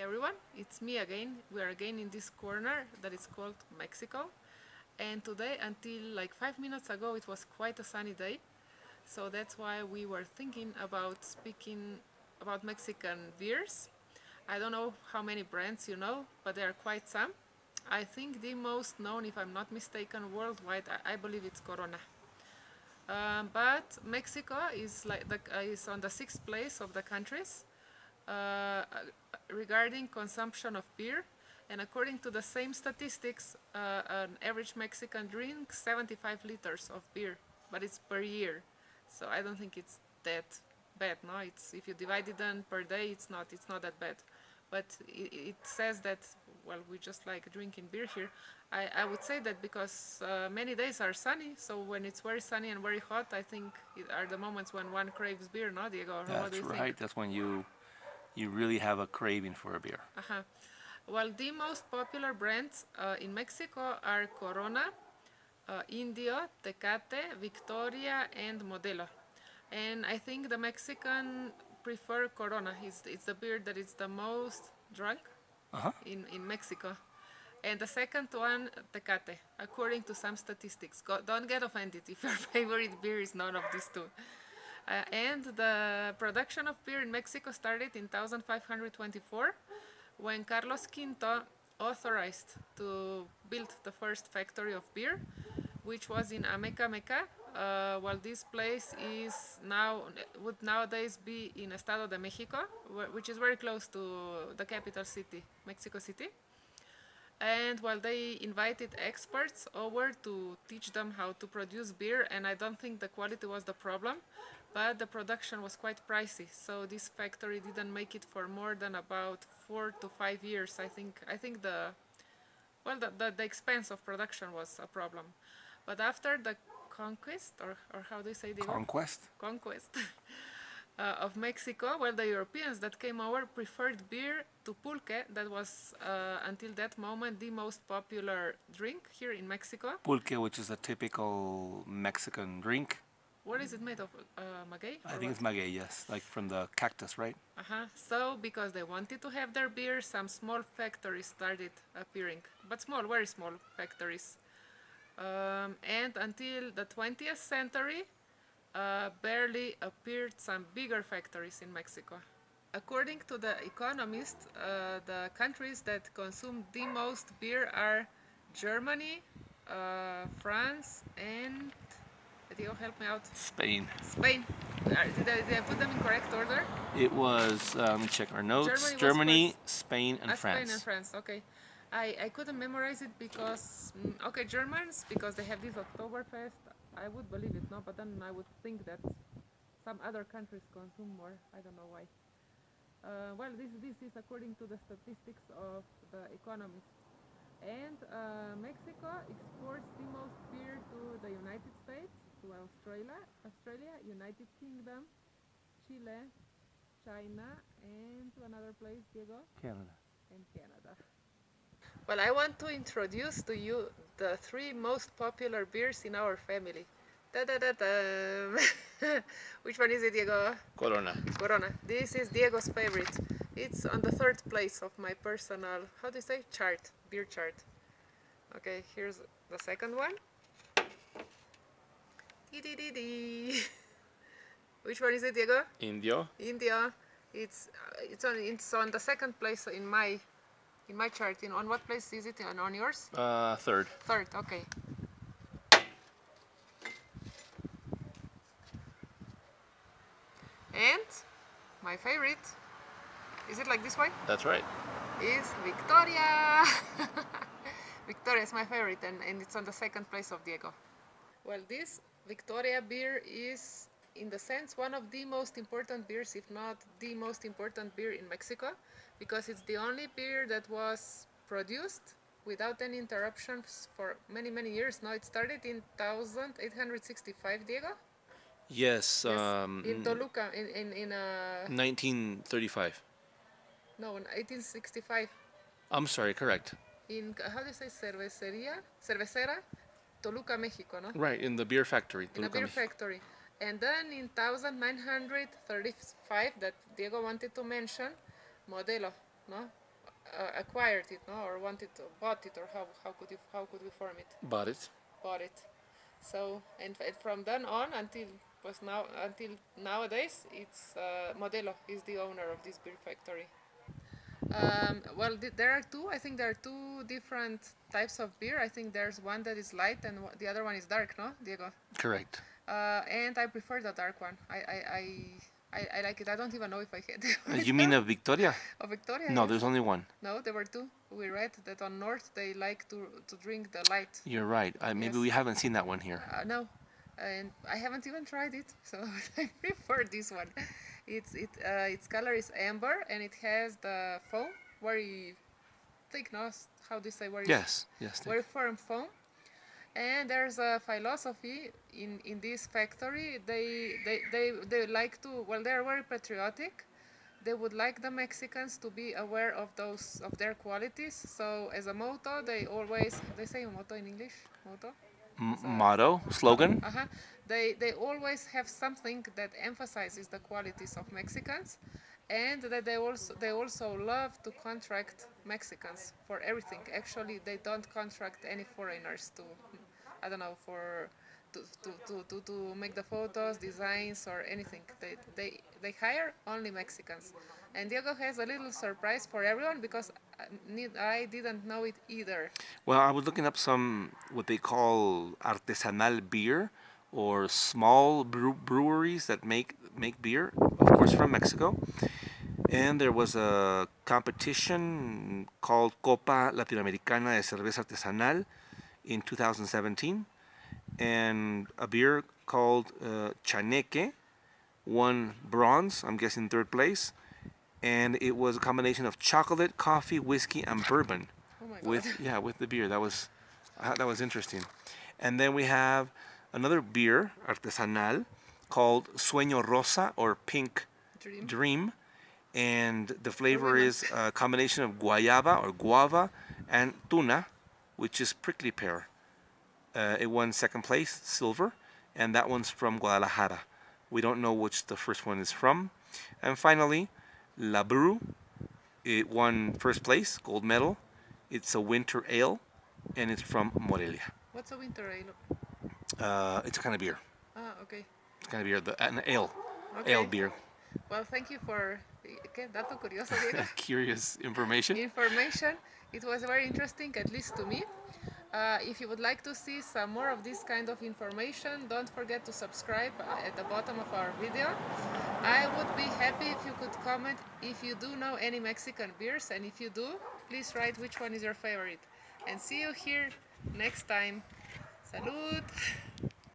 everyone, it's me again. We are again in this corner that is called Mexico. And today, until like 5 minutes ago, it was quite a sunny day. So that's why we were thinking about speaking about Mexican beers. I don't know how many brands you know, but there are quite some. I think the most known, if I'm not mistaken, worldwide, I believe it's Corona. But Mexico is on the sixth place of the countries regarding consumption of beer. And according to the same statistics, an average Mexican drinks 75 liters of beer, but it's per year. So I don't think it's that bad. No, it's if you divide it then per day, it's not that bad. But it says that we just like drinking beer here. I would say that because many days are sunny, so when it's very sunny and very hot, I think it are the moments when one craves beer, no, Diego? Or what do That's you right. think? That's when you really have a craving for a beer. Uh-huh. Well, the most popular brands in Mexico are Corona, Indio, Tecate, Victoria, and Modelo. And I think the Mexican prefer Corona. It's the beer that is the most drunk Uh-huh. in Mexico. And the second one, Tecate, according to some statistics. Don't get offended if your favorite beer is none of these two. And the production of beer in Mexico started in 1524 when Carlos Quinto authorized to build the first factory of beer, which was in Amecameca. While this place would nowadays be in Estado de Mexico, which is very close to the capital city, Mexico City. And while they invited experts over to teach them how to produce beer, and I don't think the quality was the problem, but the production was quite pricey. So this factory didn't make it for more than about 4 to 5 years. I think the expense of production was a problem. But after the conquest, or how do you say, Diego? Conquest of Mexico, the Europeans that came over preferred beer to pulque, that was until that moment the most popular drink here in Mexico. Pulque, which is a typical Mexican drink. What is it made of? Maguey? I think it's maguey, yes, like from the cactus, right? So, because they wanted to have their beer, some small factories started appearing, but small, very small factories. And until the 20th century, barely appeared some bigger factories in Mexico. According to The Economist, the countries that consume the most beer are Germany, France, and Diego, help me out. Spain. Spain. Did I put them in correct order? It was, let me check our notes. Germany, Spain, and France. Spain and France, okay. I couldn't memorize it because, Germans, because they have this Oktoberfest, I would believe it, no? But then I would think that some other countries consume more. I don't know why. This is according to the statistics of The Economist. And Mexico exports the most beer to the United States, to Australia, United Kingdom, Chile, China, and to another place, Diego? Canada. And Canada. Well, I want to introduce to you the three most popular beers in our family. Da-da-da-da. Which one is it, Diego? Corona. Corona. This is Diego's favorite. It's on the third place of my personal, how do you say, chart, beer chart. Okay, here's the second one. Which one is it, Diego? Indio. India. It's on the second place in my chart. On what place is it? On yours? Third. Third. Okay. And my favorite, is it like this one? That's right. Is Victoria. Victoria is my favorite, and it's on the second place of Diego. Well, this Victoria beer is, in the sense, one of the most important beers, if not the most important beer in Mexico, because it's the only beer that was produced without any interruptions for many, many years. Now, it started in 1865, Diego? Yes. In Toluca, in 1935. no, in 1865. I'm sorry, correct. In, how do you say, Cervecera, Toluca, Mexico, no? Right, in the beer factory. In a beer factory. And then in 1935, that Diego wanted to mention, Modelo, no? acquired it, no, or wanted to bought it, or how could we form it? Bought it. Bought it. So and from then on until nowadays, it's Modelo is the owner of this beer factory. Well, there are two. I think there are two different types of beer. I think there's one that is light and the other one is dark, no, Diego? Correct. And I prefer the dark one. I like it. I don't even know if I had it. You mean of Victoria? Of Victoria? No, Yes. there's only one. No, there were two. We read that on North they like to drink the light. You're right. Maybe Yes. we haven't seen that one here. No, and I haven't even tried it, so I prefer this one. Its color is amber and it has the foam, very thick, no? How do you say? Very Yes. Yes. very firm foam. And there's a philosophy in this factory. They like to, well, they're very patriotic. They would like the Mexicans to be aware of their qualities. So as a motto, they say motto in English, motto. Motto, slogan. Uh-huh. They always have something that emphasizes the qualities of Mexicans, and that they also love to contract Mexicans for everything. Actually, they don't contract any foreigners to, I don't know, for to make the photos, designs, or anything. They hire only Mexicans. And Diego has a little surprise for everyone because I didn't know it either. Well, I was looking up some what they call artesanal beer, or small breweries that make beer, of course from Mexico. And there was a competition called Copa Latinoamericana de Cerveza Artesanal in 2017, and a beer called Chaneque won bronze. I'm guessing third place, and it was a combination of chocolate, coffee, whiskey, and bourbon. Oh my With God. with the beer. That was interesting. And then we have another beer artesanal called Sueño Rosa, or Pink Dream, and the flavor women. is a combination of guayaba or guava and tuna, which is prickly pear. It won second place, silver, and that one's from Guadalajara. We don't know which the first one is from. And finally, La Bru. It won first place, gold medal. It's a winter ale, and it's from Morelia. What's a winter ale? It's a kind of beer. Ah, okay. It's kind of beer, an ale, Okay. ale beer. Well, thank you for ¿qué? Dato curioso, Diego. Curious information. Information. It was very interesting, at least to me. If you would like to see some more of this kind of information, don't forget to subscribe at the bottom of our video. I would be happy if you could comment if you do know any Mexican beers, and if you do, please write which one is your favorite. And see you here next time. Salud!